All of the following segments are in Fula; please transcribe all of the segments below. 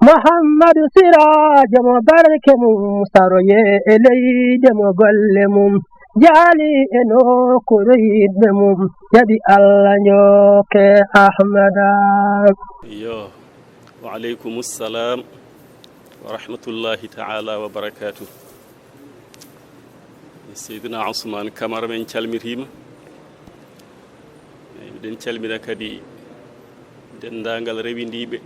محمد سراج مبارك مستروي إلي دم قلمم جالي إنو كريد مم يدي الله نيوك أحمد وعليكم السلام ورحمة الله تعالى وبركاته. سيدنا عثمان كمر من كلمريم den calmina kadi dendagal rewindiɓe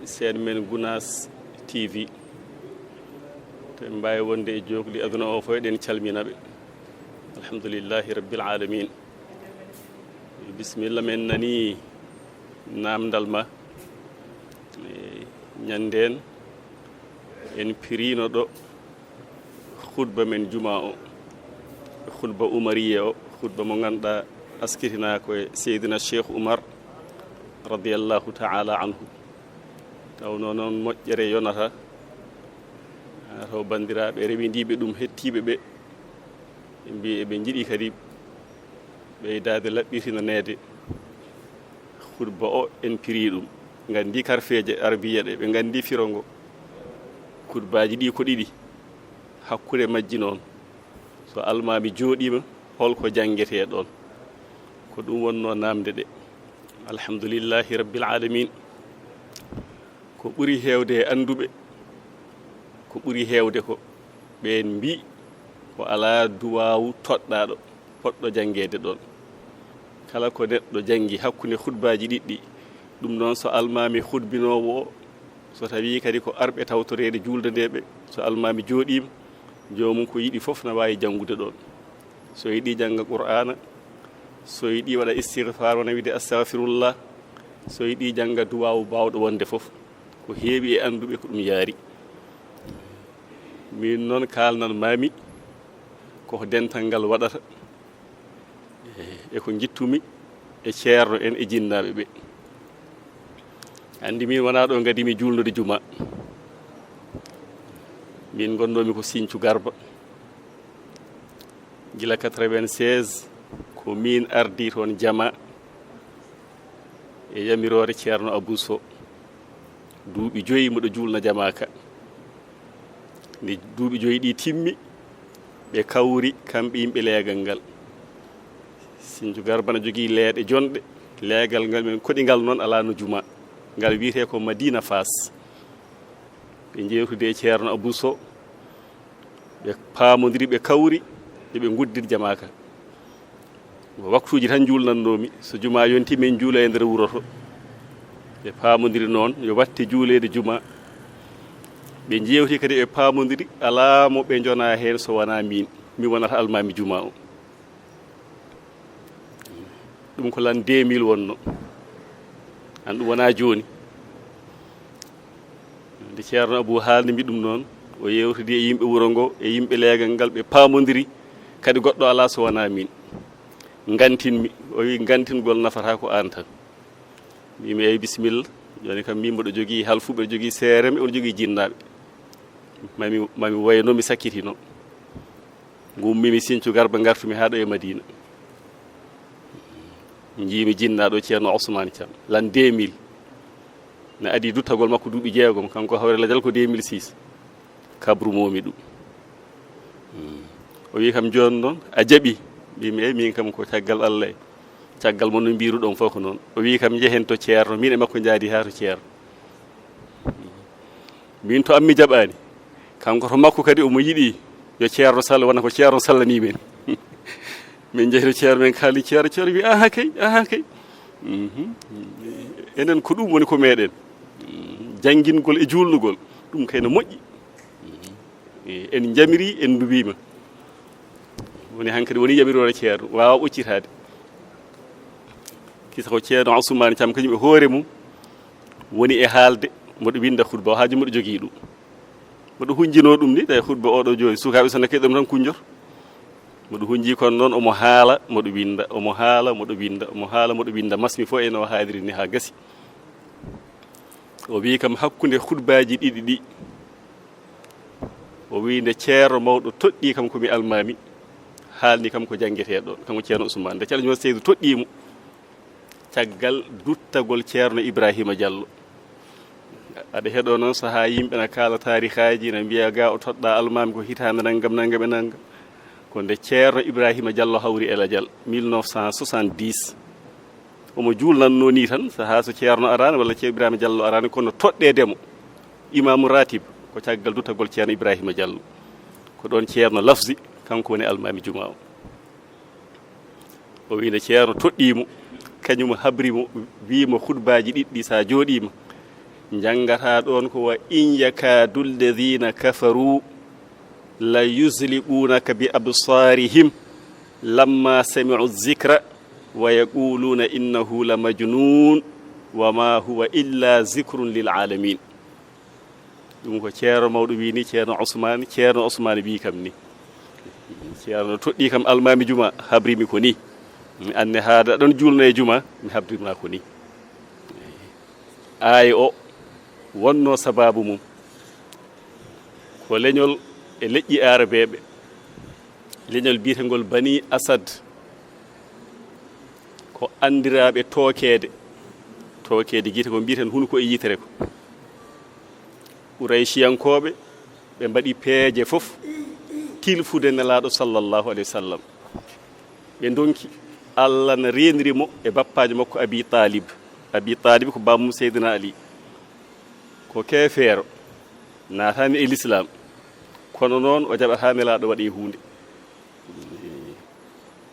sen men Gunas TV to mbawi wonde e jogli aduna o fo den calminaɓe alhamdulillahi rabbil alamin. Bismillah men nani namdal ma ñanden en pirino ɗo khutba men juma o khutba umariya o khutba mo ganduɗa askitina ko Seydina Cheikh Oumar radiyallahu ta'ala anhu tawno noon moƴƴere yonata taw bandiraɓe rewindiɓe ɗum hettiɓe ɓe mbi eɓe jiiɗi kadi ɓeydade laɓɓitinanede khutba o en piri ɗum gandi karfeje arabiya ɗe ɓe gandi firongo khutbaji ɗi ko ɗiɗi hakkude majji noon so almami jooɗima holko jangguete ɗon ko ɗum wonno namde ɗe alhamdulillahi rabbil alamin. Ko ɓuri hewde e anduɓe ko ɓuri hewde ko ɓen mbi ko ala duwawu toɗɗaɗo poɗɗo jangguede ɗon kala ko neɗɗo jangi hakkude khutbaji ɗiɗɗi ɗum noon so almami khutbinowo o so tawi kadi ko arɓe tawtorede julde ndeɓe so almami jooɗima jomum ko yiɗi foof na wawi jangude ɗon so yiɗi jangga qur'ana so yiɗi waɗa istighfar wona wiide astaghfirullah so yiɗi jangga duwawu bawɗo wonde foof ko heewi e anduɓe ko ɗum yaari. Min noon kalnan mami koko dental ngal waɗata e ko jittumi e ceerno en e jinnaɓe ɓe. Andi min wona ɗo gadimi julnude juma, min gonnomi ko Sinthiou Garba gila 96 ko min ardi toon jama e yamirore ceerno Abou Sow duuɓi 5 miɗo julna jama ka nde duuɓi 5 ɗi timmi ɓe kawri kamɓe yimɓe leegal ngal. Sinthiou Garba ne jogui leeɗe jonɗe leegal ngal men koɗingal noon ala no juma ngal wiyete ko Madina Fass. ɓe jewtude e ceerno Abou Sow ɓe pamodiri ɓe kawri eɓe guddid jama ka waktuji tan julnannomi so juma yonti min juula e nder wuro to ɓe pamodiri noon yo watte juulede juma ɓe jewti kadi ɓe pamodiri ala mo ɓe jona hen so wona min mi wonata almami juma o. ɗum ko lan 2000 wonno an ɗum wona joni nde ceerno Abou haalni mbi ɗum noon o yewtidi e yimɓe wuro ngo e yimɓe leegal ngal ɓe pamodiri kadi goɗɗo ala so wona min gantinmi o wi gantingol nafata ko an tan mbimi eyi bisimilla joni kam min mboɗo jogui halfuɓe mboɗo jogui seereme oɗo jogui jinnaɓe mami wayno mi sakkitino gummimi Sinthiou Garba gartumi haɗo e Madina jiimi jinnaɗo ceerno Ousmane Thiam lan 2000 ne adi duttagol makko duuɓi 6 kanko hawre ladial ko 2006 kabru momi ɗum o wi kam joni noon a jaaɓi mbimi eyi min kam ko caggal Allah caggal mon no mbiruɗon fof ko noon o wi kam jehen to ceerno min e makko jaadi ha to ceerno min to ammi jaɓani kanko to makko kadi omo yiɗi yo ceerno salla wona ko ceerno sallani men min jeehi to ceerno men kaali ceerno wi aha kay enen ko ɗum woni ko meɗen janguingol e julnugol ɗum kay no moƴƴi en jamiri en dubima woni hankkadi woni yamirore ceerno wawa ɓoccitade kisa ko ceerno Ousmane Thiam kañum e hoore mum woni e haalde mboɗo winda khutba o haaju mboɗo jogui ɗum mboɗo hunjino ɗum ni tawi khutba oɗo joni sukaɓe so nakki ɗum tan kunjor mboɗo hunji kono noon omo haala mboɗo winda omo haala mboɗo winda omo haala mboɗo winda masmi fo eno haadiri ni ha gasi o wi kam hakkude khutbaji ɗiɗi ɗi o wi nde ceerno mawɗo toɗɗi kam komi almami haalni kam ko janggueteɗo kanko ceerno Ousmane nde calño Seydou toɗɗimo caggal duttagol ceerno Ibrahima Diallo aɗa heɗo noon sahaa yimɓe na kaala tarikhaji na mbiya ga o toɗɗa almami ko hitande nangam nangam e nangam ko nde ceerno Ibrahima Diallo hawri Eladial 1970 omo julnanno ni tan sahaa so ceerno arani walla ceerno Ibrahima Diallo arani kono toɗɗedemo imamu ratib ko caggal dutagol ceerno Ibrahima Diallo ko ɗon ceerno lafzi kanko woni almami juma o winde ceerno toɗɗimo kañum habrimo wimo khutbaji ɗiɗɗi sa jooɗima jangata ɗon ko wa in yakadu alladhina kafaru la yuzliqunaka bi absarihim lamma sami'u dhikra wa yaquluna innahu la majnun wa ma huwa illa zikrun lil alamin ɗum ko ceerno mawɗo wi ni ceerno Ousmane wi kam ni ceerno toɗɗi kam almami juma habrimi ko ni anne haada ɗon julno e juma mi habdirma ko ni aaya o wonno sababu mum ko leñol e leƴƴi arabeɓe leñol biyetengol Bani Asad ko andiraɓe tookede guite ko mbiyeten hunko e yitere ko Quraychiyankoɓe ɓe mbaɗi peeje fof tilfude nelaɗo sallllahu alayhi wa sallam ɓe donki Allah na renirimo e bappajo makko Abi Talib ko bamum Seydina Ali ko kefeero natani e l'islam kono noon o jaɓata nelaɗo waɗe hunde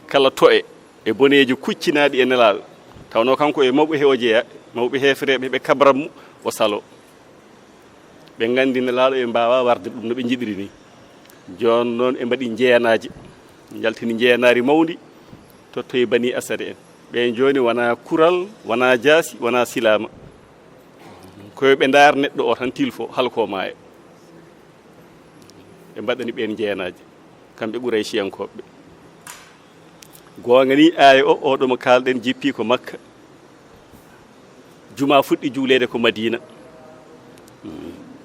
kala to'e e boneji kuccinaɗi e nelaɗo tawno kanko e mawɓe he o jeeya mawɓe hefreɓe ɓe kabranmo o salo ɓe gandi nelaɗo e mbawa warde ɗum no ɓe jiɗiri ni joni noon e mbaɗi jeenaji jaltini jeenari mawdi tottoye Bani Asad en ɓen joni wona kural wona jaasi wona silama koye ɓe dar neɗɗo o tan tilfo halko maaya ɓe mbaɗani ɓen jeenaji kamɓe Quraychiyankoɓe gonga ni aaya o oɗo mo kalɗen jippi ko Makka juma fuɗɗi juulede ko Madina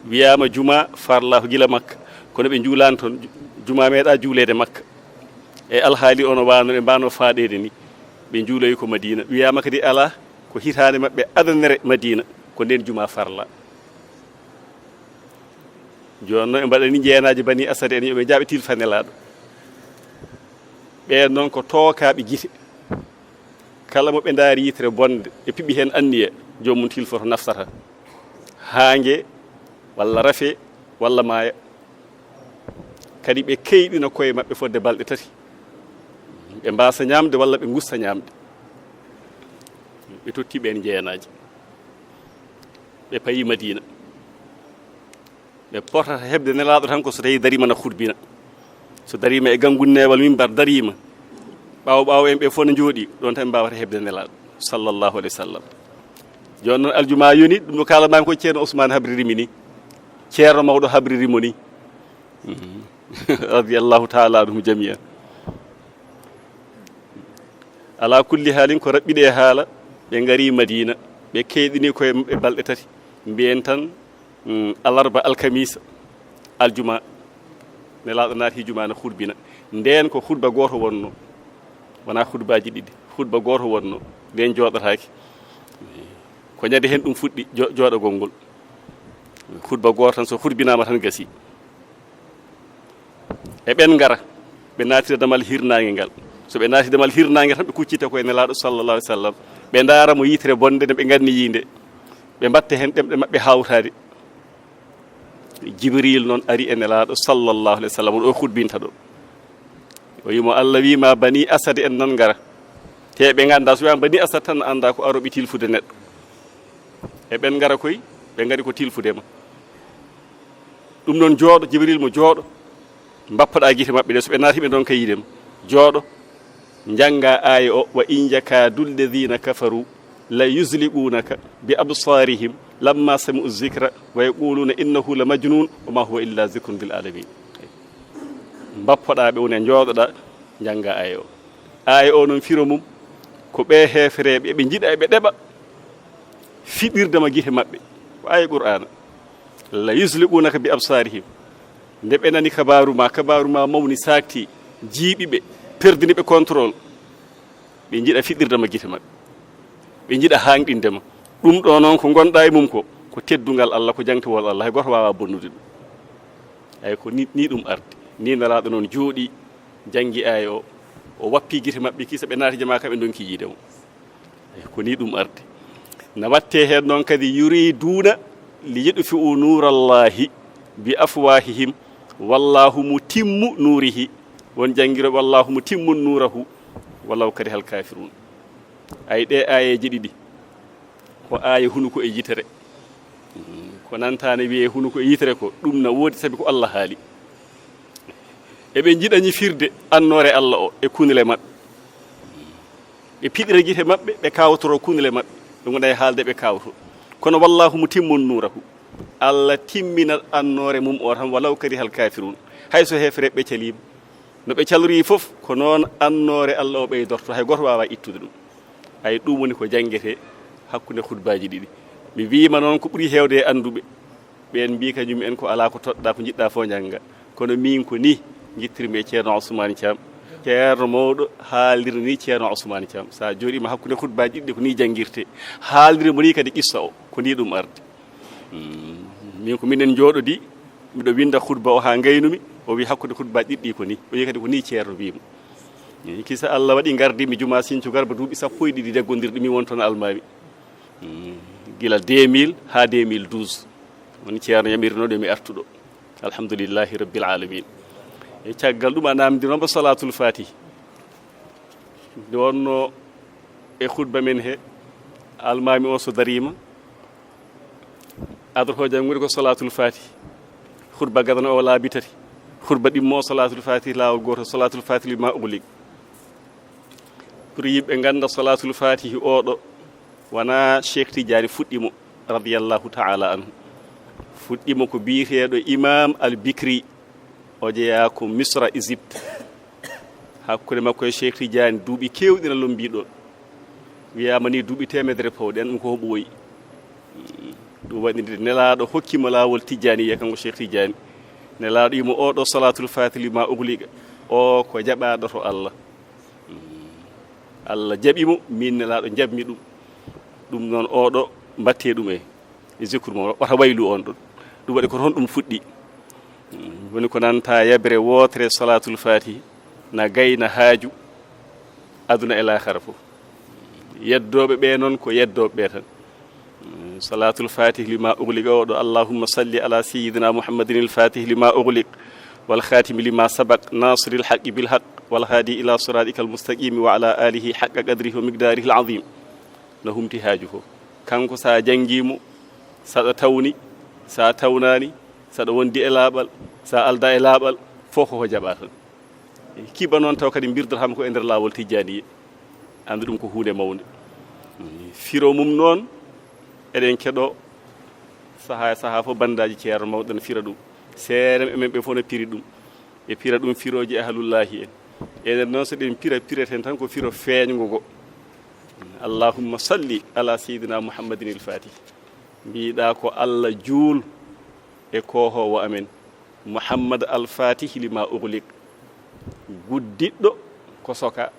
wiyama juma farla ko gila Makka kono ɓe juulani toon juma meeɗa juulede Makka e alhaali ono wano ɓe mbano faaɗede ni ɓe juuloyi ko Madina wiyama kadi ala ko hitande mabɓe adanere Madina ko nden juma farla joni noon ɓe mbaɗani jeenaji Bani Asad en yoɓe jaaɓe tilfanelaɗo ɓen noon ko tookaɓe guite kala mo ɓe daari yitere bonde e piɓɓi hen anniya jomum tilfoto naftata haangue walla rafe walla maaya kadi ɓe keyɗina koye mabɓe fodde balɗe tati ɓe mbasa ñamde walla ɓe gusta ñamde ɓe totti ɓen jeenaji ɓe payi Madina ɓe potata heɓde nelaɗo tan ko so tawi darima na hutbina so darima e gangunnewal mimbar darima ɓawo en ɓe fof no jooɗi ɗon tan mbawata heɓde nelaɗo sallllahu alayhi wa sallam joni noon aljuma yoni ɗum no kalamami ko ceerno Ousmane habririmi ni ceerno mawɗo habririmo ni radiallahu taala anhum jamia ala kulli haalin ko raɓɓiɗe e haala ɓe gari Madina ɓe keyɗini koye maɓɓe balɗe tati mbiyen tan alarba alkamisa aljuma nelaɗo naati juma no hutbina nden ko hutba goto wonno wona hutbaji ɗiɗi hutba goto wonno nden joɗotaki ko ñande hen ɗum fuɗɗi joɗogol ngol hutba goto tan so hutbinama tan gasi e ɓen gara ɓe naatira damal hirnague ngal so ɓe naati damal hirnague tan ɓe kuccita koye nelaɗo sallallah alih w sallam ɓe daramo yitere bonde nde ɓe ganni yinde ɓe mbatta hen ɗemɗe mabɓe hawtade Jibril noon ari e nelaɗo sallallahu alayhi wa sallam ɗo hutbinta ɗo o wimo Allah wima Bani Asad en noon gara te ɓe ganda so wiyama Bani Asad tan anda ko aroɓe tilfude neɗɗo e ɓen gara koy ɓe gari ko tilfudema ɗum noon jooɗo Jibril mo jooɗo mbappaɗa guite mabɓe ɗe so ɓe naatiɓe ɗon kayidema jooɗo janga aaya o wa in yakadu alladhina kafaru la yuzliqunaka bi absarihim lamma sami'u dhikra wa yaquluna innahu la majnun wa ma huwa illa dhikrun lil alamin mbappoɗa ɓe woni jooɗoɗa janga aaya o noon firo mum ko ɓe hefreɓe ɓe jiiɗa ɓe ɗeɓa fiɗirdema guite mabɓe ko aaya qur'ana la yuzliqunaka bi absarihim nde ɓe nani kabaru ma mawni sakti jiiɓiɓe perdiniɓe contrôle ɓe jiiɗa fiɗirdema guite mabɓe ɓe jiiɗa hanɗindema ɗum ɗo noon ko gonɗa e mum ko ko teddungal Allah ko jangtowol Allah hay goto wawa bonnude ɗum ay ko ni ɗum arde ni nalaɗo noon jooɗi jangi ay o wappi guite mabɓe kisa ɓe naati jama kamɓe donki yiidemo ay ko ni ɗum arde na watte hen noon kadi yuriduna li yudfi'u nurallahi bi afwahihim wallahu mutimmu nurihi won jangiro wallahu mutimmu nurahu wallahu kadi hal kafirun ay ɗe ayeji ɗiɗi ko aya hunuko e yitere ko nantane wiye hunuko e yitere ko ɗum na woodi sabi ko Allah haali eɓe jiɗañi firde annore Allah o e kunile maɓɓe ɓe piɗira guite maɓɓe ɓe kawtoro kunile maɓɓe ɗum wona e haalde ɓe kawto kono wallahu mutimmun nurahu Allah timmina annore mum o tan walaw kadi hal kafirun hayso hefere ɓe calima no ɓe calori fof ko noon annore Allah o ɓeydorto hay goto wawa ittude ɗum ay ɗum woni ko jangguete hakkude khutbaji ɗiɗi mi wima noon ko ɓuuri hewde e anduɓe ɓen mbi kañum en ko ala ko toɗɗa ko jiɗɗa fo jangga kono min ko ni guittirmi e ceerno Ousmane Thiam ceerno mawɗo haaldir ni ceerno Ousmane Thiam sa jooɗima hakkude khutbaji ɗiɗi ko ni jangguirte haaldir mo ni kadi qissa o ko ni ɗum arde min ko minen jooɗodi miɗo winda khutba o ha gaynumi o wi hakkude khutbaji ɗiɗɗi ko ni o wi kadi ko ni ceerno wimo kisa Allah waɗi gardimi juma Sinthiou Garba duuɓi 12 deggodirɗi min won toon almami gila 2000 ha 2012 woni ceerno yamirnoɗo mi artuɗo alhamdulillahi rabbil alamin e caggal ɗum a namdinomo salatul fatih nde wonno e khutba men he almami o so darima adoro jangude ko salatul fatih khutba gadana o laabi tati khutba ɗimmo salatul fatih lawol goto salatul fatih ma ughliq pour yimɓe ganda salatul fatih oɗo wona Cheikh Tidiane fuɗɗimo radiyallahu ta'ala anhu fuɗɗimo ko biyeteɗo imam al bikri o jeeya ko misra Égypte hakkude makko e Cheikh Tidiane duuɓi kewɗina lombiɗon wiyama ni duuɓi temedere pawɗe ɗum ko ɓooyi ɗum waɗi nde nelaɗo hokkimo lawol Tidianiya kanko Cheikh Tidiane nelaɗo yimo oɗo salatul fatih ma ughliqa o ko jaɓaɗo to Allah Allah jaɓimo min nelaɗo jabmi ɗum ɗum noon oɗo batte ɗum e zikru mo wata waylu on ɗon ɗum waɗi ko toon ɗum fuɗɗi woni ko nanta yabre wotere salatul fatih na gayna haaju aduna e lahara fof yeddoɓe ɓe noon ko yeddoɓe ɓe tan salatul fatih lima ughliqa oɗo allahumma salli ala sayyidina muhammadin al fatih lima ughliq wal khatimi lima sabaq nasiril haqqi bil haqq wal hadi ila siratikal mustaqim wa ala alihi haqqa qadrihi wa miqdarihi al azim no humti haaju ko kanko sa jangimo saɗa tawni sa tawnani saɗa wondi e laaɓal sa alda e laaɓal fof koko jaɓa tan kiɓa noon taw kadi birdotama ko e nder lawol Tidianiya andi ɗum ko hunde mawde firo mum noon eɗen keɗo saaha fof bandaji ceerno mawɗo ne fira ɗum seere men ɓe fof no piri ɗum ɓe pira ɗum firoji ahlullahi en enen noon so ɗen pireten tan ko firo feeñgo go allahumma salli ala sayyidina muhammadin il fatih mbiɗa ko Allah juul e kohowo amen muhammad al fatih lima ughliq guddiɗɗo ko soka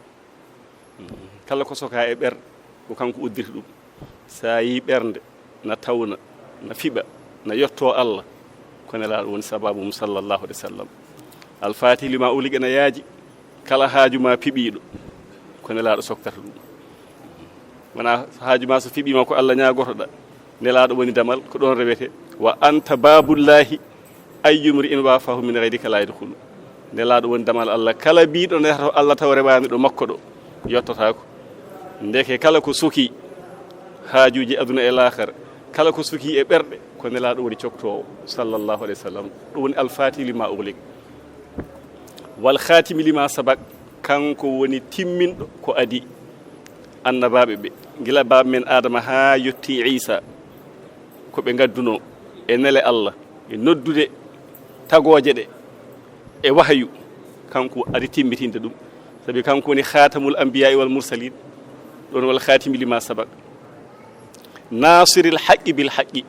kala ko soka e ɓerde ko kanko uddirta ɗum sa yi ɓernde na tawna na fiɓa na yetto Allah ko nelaɗo woni sababu mum sallallahu alaihi wasallam al fatih lima ughliq na yaaji kala haaju ma piɓiɗo ko nelaɗo soktata ɗum wona haaju ma so fiɓima ko Allah ñagotoɗa nelaɗo woni damal ko ɗon rewete wa anta babullahi ayyumri in wafahu min ghayrika la yadkhulu nelaɗo woni damal Allah kala biɗo nehata Allah taw rewani ɗo makko ɗo yettotako ndeke kala ko suki haajuji aduna e lahara kala ko suki e ɓerɗe ko nelaɗo woni coktowo sallallahu alayhi wa sallam ɗum woni alfatih lima ughliq wal khatimi lima sabaq kanko woni timminɗo ko adi annabaɓe ɓe gila baba men adama ha yetti Isa ko ɓe gadduno e nele Allah e noddude tagoje ɗe e wahyu kanko adi timmitinde ɗum sabi kanko woni khatamul anbiya wal mursalin ɗon wal khatimi lima sabaq nasiril haqqi bil haqqi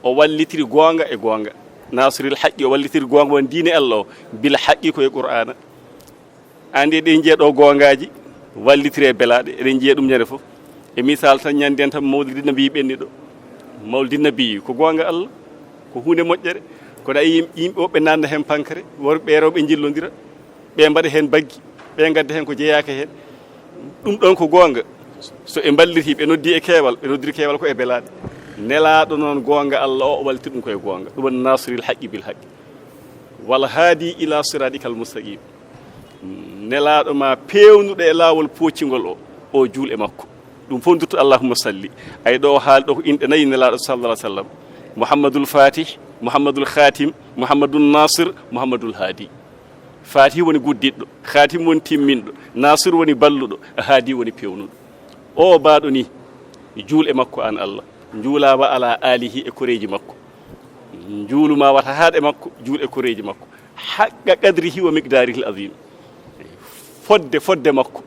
o wallitiri gonga e gonga nasiril haqqi o wallitiri gonga won diine Allah o bil haqqi ko e qur'ana ande ɗe jeeɗo gongaji wallitire belaɗe eɗen jiiya ɗum ñande fof e misal tan ñanden tan mawlidi no mbi ɓenni ɗo mawlidi nabi ko gonga Allah ko hunde moƴƴere kono ayi yimɓe woɓɓe nanda hen pankare worɓe e rewɓe jillodira ɓe mbaɗa hen baggi ɓe gadda hen ko jeeyaka hen ɗum ɗon ko gonga so e balliti ɓe noddi e keewal ɓe noddiri keewal ko e belade nelaɗo noon gonga Allah o walti ɗum koye gonga ɗum woni nasiril haqqi bil haqqi wal haadi ila siratikal mustaqim nelaɗo ma pewnuɗo e lawol poccigol o juul e makko ɗum fof dutto allahumma salli ay ɗo haali ɗo ko inɗe nayi nelaɗo sallallahu alaihi wasallam mouhammadul fatih mouhammadul khatim mouhammadul nasir mouhammadul haadi fatih woni guddiɗɗo khatim woni timminɗo nasir woni balluɗo haadi woni pewnuɗo o baɗo ni juul e makko an Allah juulama ala alihi e koreji makko juuluma wata haade makko juul e koreji makko haqqa qadrihi wa miqdarihi azim fodde makko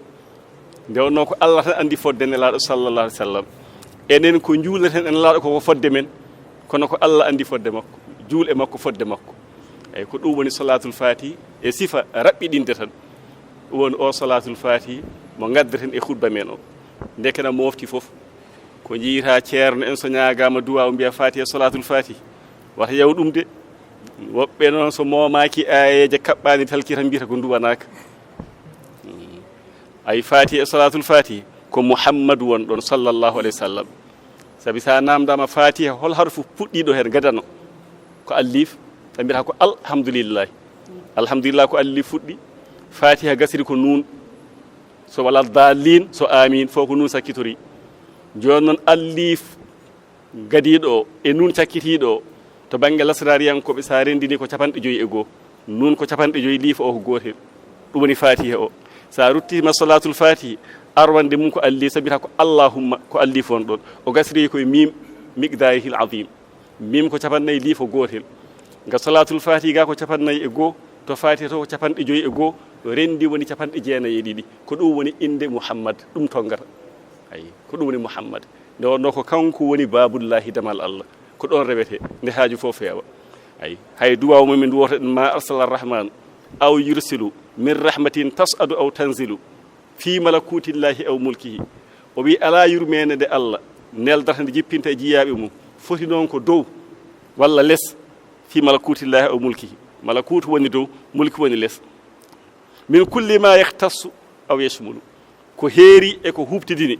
nde wonno ko Allah tan andi fodde nelaɗo sallallahu alaihi wasallam enen ko juulaten en laaɗo koko fodde men kono ko Allah andi fodde makko juul e makko fodde makko eyyi ko ɗum woni salatul fatihi e sifa raɓɓiɗinde tan ɗum woni o salatul fatihi mo gaddaten e khutba men o ndekena mofti fof ko jiita ceerno en so ñaagama duwa o mbiya fatiha salatul fatihi wata yaw ɗum de woɓɓe noon so momaki ayeje kaɓɓani talki tan mbiyata ko duwanaka ay fatiha salatul fatihi ko muhammadu won ɗon sallallahu alayhi wa sallam sabi sa namdama fatiha hol harfu puɗɗiɗo hen gadano ko allif ɓe mbiyata ko alhamdulillah ko allif fuɗɗi fatiha gasiri ko nun so wala dalin so amin fof ko nun sakkitori joni noon allif gadiɗo e nun cakkitiɗo to banggue lasrariyankoɓe sa rendini ko 5 e goho nun ko 5 liifa o ko gotel ɗum woni fatiha o sa ruttima salatul fatihi arwande mum ko alli sabita ko allahumma ko alli fon ɗon o gasri koye mim miqdarihil azim mim ko 4 liifa gotel nga salatul fatihi ga ko 4 e goho to fatiha to ko 5 e goho rendi woni 9 ko ɗum woni inde muhammad ɗum tongata ayi ko ɗum woni muhammad nde wonno ko kanko woni babullahi damal Allah ko ɗon rewete nde haaju fof feewa ayi hay duwaw mumen duwoto ɗen ma arsala arrahman aw yursilu min rahmatin tas'adu aw tanzilu fi malakutillahi aw mulkihi o wi ala yurmene de Allah neldata nde jippinta e jiyaɓe mum foti noon ko dow walla less fi malakutillahi aw mulkihi malakutu woni dow mulki woni less min kulli ma yahtassu aw yashmulu ko heeri e ko hubtidini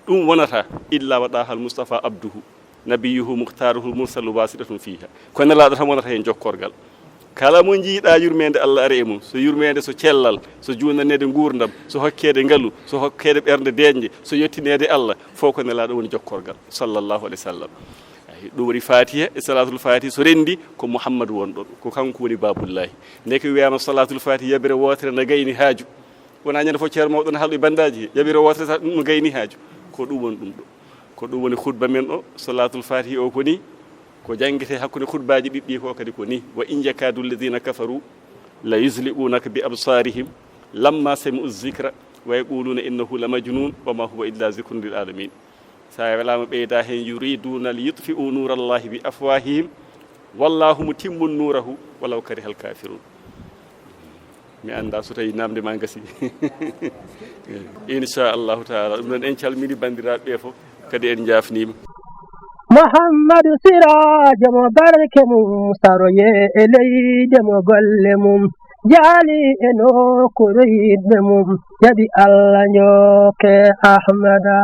ɗum wonata illa waɗahal mustafa abduhu nabiyuhu muhtaruhu mursalu wasidatun fiha ko nelaɗo tan wonata hen jokkorgal kala mo jiiɗa yurmede Allah ara e mum so yurmede so cellal so junnanede gurdam so hokkede ngaalu so hokkede ɓerde deƴƴe so yettinede Allah fof ko nelaɗo woni jokkorgal sallallahu alaihi wasallam ɗum woni fatiha e salatul fatiha so rendi ko muhammadu won ɗon ko kanko woni babullahi nde ko wiyama salatul fatiha yabire wotere no gayni haaju wona ñande fof ceerno mawɗo ne haalɗo e bandaji yabire wotere sa ɗum no gayni haaju ko ɗum woni ɗum ɗo ko ɗum woni khutba men o salatul fatiha o ko ni ko jangete hakkude khutbaji ɗiɗɗi ko kadi ko ni wa in jakadu alladhina kafaru la yuzli'unaka bi absarihim lamma sami'u dhikra wa yaquluna innahu la majnun wa ma huwa illa dhikrun lil alamin sa welama ɓeyda hen yuriduna li yutfi'u nurallahi bi afwahihim wallahu mutimmu nurahu walaw karihal kafirun mi anda so tawi namde ma gasi inchallahu taala ɗum noon en calmini bandiraɓe ɓe fof kadi en jafnima muhammadu sirajo mo barke mum saroye e leyde mo golle mum jaali e nokkure yidɓe mum jaɓi Allah njokke ahmada